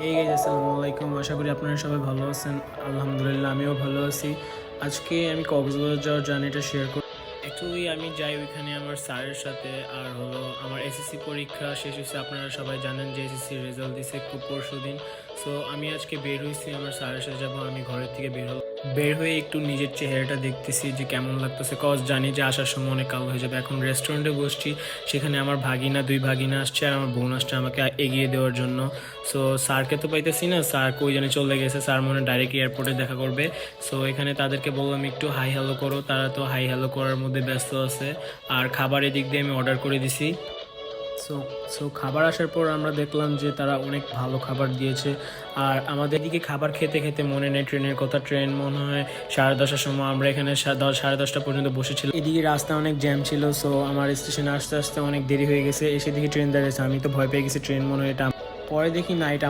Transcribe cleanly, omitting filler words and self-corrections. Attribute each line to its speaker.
Speaker 1: এই গাইজ আসসালামু আলাইকুম, আশা করি আপনারা সবাই ভালো আছেন। আলহামদুলিল্লাহ আমিও ভালো আছি। আজকে আমি কক্সবাজার যাওয়ার জার্নিটা শেয়ার করি। অ্যাকচুয়ালি আমি যাই ওইখানে আমার স্যারের সাথে, আর হলো আমার এসএসসি পরীক্ষা শেষ হয়েছে। আপনারা সবাই জানেন যে এসএসসি রেজাল্ট দিছে খুব পরশু দিন। সো আমি আজকে বের হয়েছি, আমার স্যারের সাথে যাবো। আমি ঘরের থেকে বের হয়ে একটু নিজের চেহারাটা দেখতেছি যে কেমন লাগতেছে, কজ জানি যে আসার সময় অনেক কালো হয়ে যাবে। এখন রেস্টুরেন্টে বসছি, সেখানে আমার দুই ভাগিনা আসছে আর আমার বোন আসছে আমাকে এগিয়ে দেওয়ার জন্য। সো স্যারকে তো পাইতেছি না, স্যার কই জানে চলে গেছে। স্যার মনে ডাইরেক্ট এয়ারপোর্টে দেখা করবে। সো এখানে তাদেরকে বললাম একটু হাই হ্যালো করো, তারা তো হাই হ্যালো করার মধ্যে ব্যস্ত আছে। আর খাবার এদিক দিয়ে আমি অর্ডার করে দিছি। সো সো খাবার আসার পর আমরা দেখলাম যে তারা অনেক ভালো খাবার দিয়েছে। আর আমাদের দিকে খাবার খেতে খেতে মনে নেই ট্রেনের কথা। ট্রেন মনে হয় 10:30টার সময়। আমরা এখানে 10:30 পর্যন্ত বসেছিলাম। এদিকে রাস্তা অনেক জ্যাম ছিল। সো আমার স্টেশনে আসতে আসতে অনেক দেরি হয়ে গেছে। এসে দেখি ট্রেন দাঁড়িয়েছে। আমি তো ভয় পেয়ে গেছি, ট্রেন মনে হয় এটা। পরে দেখি না, এটা